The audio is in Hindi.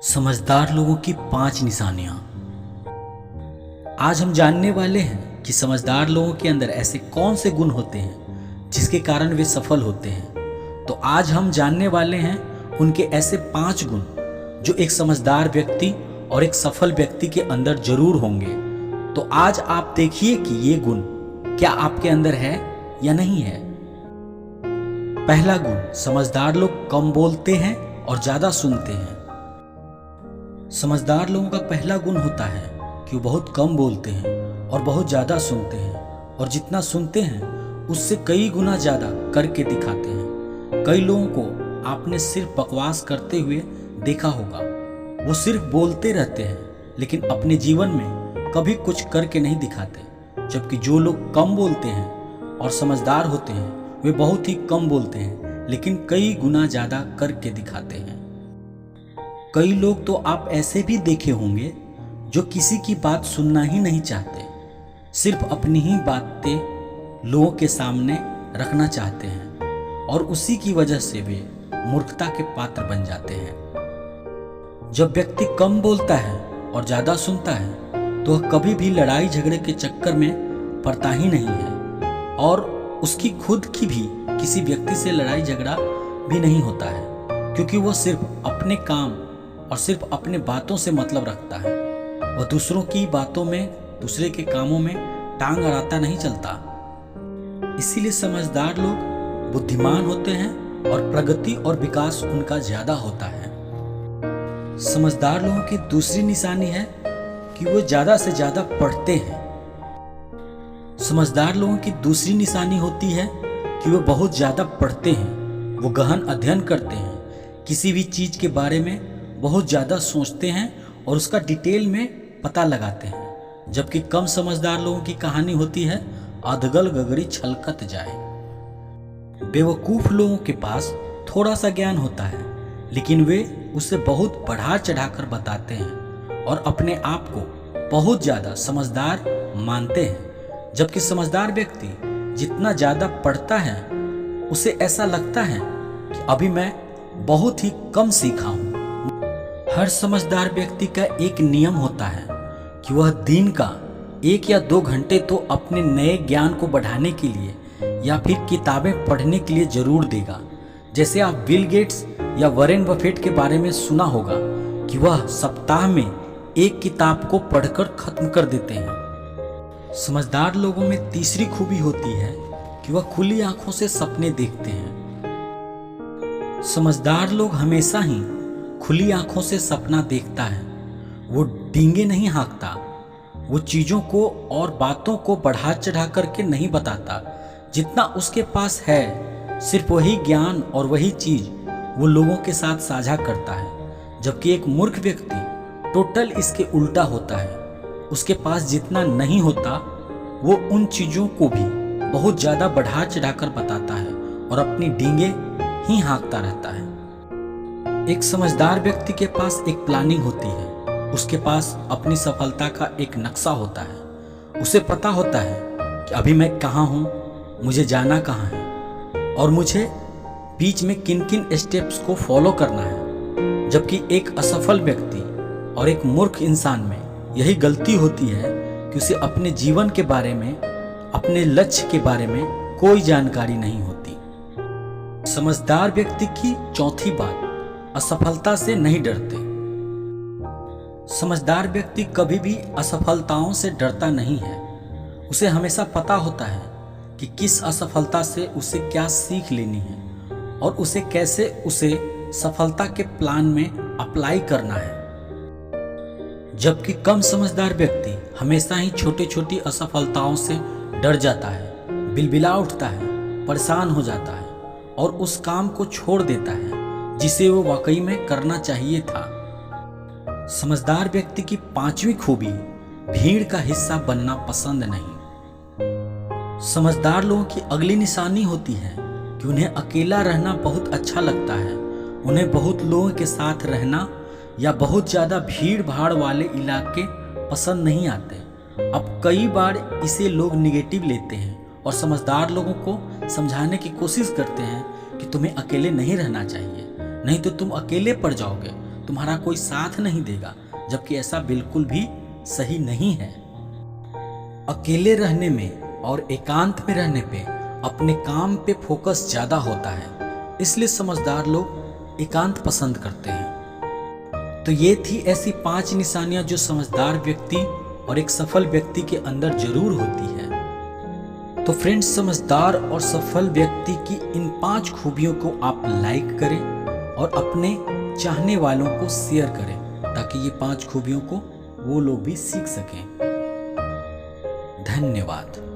समझदार लोगों की 5 निशानियां। आज हम जानने वाले हैं कि समझदार लोगों के अंदर ऐसे कौन से गुण होते हैं जिसके कारण वे सफल होते हैं। तो आज हम जानने वाले हैं उनके ऐसे 5 गुण जो एक समझदार व्यक्ति और एक सफल व्यक्ति के अंदर जरूर होंगे। तो आज आप देखिए कि ये गुण क्या आपके अंदर है या नहीं है। पहला गुण, समझदार लोग कम बोलते हैं और ज्यादा सुनते हैं। समझदार लोगों का पहला गुण होता है कि वो बहुत कम बोलते हैं और बहुत ज़्यादा सुनते हैं, और जितना सुनते हैं उससे कई गुना ज़्यादा करके दिखाते हैं। कई लोगों को आपने सिर्फ बकवास करते हुए देखा होगा। वो सिर्फ बोलते रहते हैं लेकिन अपने जीवन में कभी कुछ करके नहीं दिखाते। जबकि जो लोग कम बोलते हैं और समझदार होते हैं वे बहुत ही कम बोलते हैं लेकिन कई गुना ज़्यादा करके दिखाते हैं। कई लोग तो आप ऐसे भी देखे होंगे जो किसी की बात सुनना ही नहीं चाहते, सिर्फ अपनी ही बातें लोगों के सामने रखना चाहते हैं, और उसी की वजह से वे मूर्खता के पात्र बन जाते हैं। जब व्यक्ति कम बोलता है और ज़्यादा सुनता है तो वह कभी भी लड़ाई झगड़े के चक्कर में पड़ता ही नहीं है, और उसकी खुद की भी किसी व्यक्ति से लड़ाई झगड़ा भी नहीं होता है, क्योंकि वो सिर्फ अपने काम और सिर्फ अपने बातों से मतलब रखता है। वह दूसरों की बातों में, दूसरे के कामों में टांग अड़ाता नहीं चलता। इसीलिए समझदार लोग बुद्धिमान होते हैं और प्रगति और विकास उनका ज्यादा होता है। समझदार लोगों की दूसरी निशानी है कि वो ज्यादा से ज्यादा पढ़ते हैं। समझदार लोगों की दूसरी निशानी होती है कि वो बहुत ज्यादा पढ़ते हैं। वो गहन अध्ययन करते हैं, किसी भी चीज के बारे में बहुत ज़्यादा सोचते हैं और उसका डिटेल में पता लगाते हैं। जबकि कम समझदार लोगों की कहानी होती है अधगल गगरी छलकत जाए। बेवकूफ़ लोगों के पास थोड़ा सा ज्ञान होता है लेकिन वे उसे बहुत बढ़ा चढ़ाकर बताते हैं और अपने आप को बहुत ज़्यादा समझदार मानते हैं। जबकि समझदार व्यक्ति जितना ज़्यादा पढ़ता है उसे ऐसा लगता है कि अभी मैं बहुत ही कम सीखा हूँ। हर समझदार व्यक्ति का एक नियम होता है कि वह दिन का 1 या 2 घंटे तो अपने नए ज्ञान को बढ़ाने के लिए या फिर किताबें पढ़ने के लिए जरूर देगा। जैसे आप बिल गेट्स या वॉरेन बफेट के बारे में सुना होगा कि वह सप्ताह में 1 किताब को पढ़कर खत्म कर देते हैं। समझदार लोगों में तीसरी खूबी होती है कि वह खुली आंखों से सपने देखते हैं। समझदार लोग हमेशा ही खुली आंखों से सपना देखता है। वो डींगे नहीं हाँकता, वो चीज़ों को और बातों को बढ़ा चढ़ा करके नहीं बताता। जितना उसके पास है सिर्फ वही ज्ञान और वही चीज़ वो लोगों के साथ साझा करता है। जबकि एक मूर्ख व्यक्ति टोटल इसके उल्टा होता है। उसके पास जितना नहीं होता वो उन चीज़ों को भी बहुत ज़्यादा बढ़ा चढ़ा कर बताता है और अपनी डींगे ही हाँकता रहता है। एक समझदार व्यक्ति के पास एक प्लानिंग होती है। उसके पास अपनी सफलता का एक नक्शा होता है। उसे पता होता है कि अभी मैं कहाँ हूँ, मुझे जाना कहाँ है और मुझे बीच में किन किन स्टेप्स को फॉलो करना है। जबकि एक असफल व्यक्ति और एक मूर्ख इंसान में यही गलती होती है कि उसे अपने जीवन के बारे में, अपने लक्ष्य के बारे में कोई जानकारी नहीं होती। समझदार व्यक्ति की चौथी बात, असफलता से नहीं डरते। समझदार व्यक्ति कभी भी असफलताओं से डरता नहीं है। उसे हमेशा पता होता है कि किस असफलता से उसे क्या सीख लेनी है और उसे कैसे उसे सफलता के प्लान में अप्लाई करना है। जबकि कम समझदार व्यक्ति हमेशा ही छोटी छोटी असफलताओं से डर जाता है, बिलबिला उठता है, परेशान हो जाता है और उस काम को छोड़ देता है जिसे वो वाकई में करना चाहिए था। समझदार व्यक्ति की 5वीं खूबी, भीड़ का हिस्सा बनना पसंद नहीं। समझदार लोगों की अगली निशानी होती है कि उन्हें अकेला रहना बहुत अच्छा लगता है। उन्हें बहुत लोगों के साथ रहना या बहुत ज़्यादा भीड़ भाड़ वाले इलाके पसंद नहीं आते। अब कई बार इसे लोग निगेटिव लेते हैं और समझदार लोगों को समझाने की कोशिश करते हैं कि तुम्हें अकेले नहीं रहना चाहिए, नहीं तो तुम अकेले पड़ जाओगे, तुम्हारा कोई साथ नहीं देगा, जबकि ऐसा बिल्कुल भी सही नहीं है। अकेले रहने में और एकांत में रहने पे अपने काम पे फोकस ज़्यादा होता है, इसलिए समझदार लोग एकांत पसंद करते हैं। तो ये थी ऐसी 5 निशानियां जो समझदार व्यक्ति और एक सफल व्यक्ति के अंदर जरूर होती है। तो फ्रेंड्स, समझदार और सफल व्यक्ति की इन 5 खूबियों को आप लाइक करें और अपने चाहने वालों को शेयर करें, ताकि ये 5 खूबियों को वो लोग भी सीख सकें। धन्यवाद।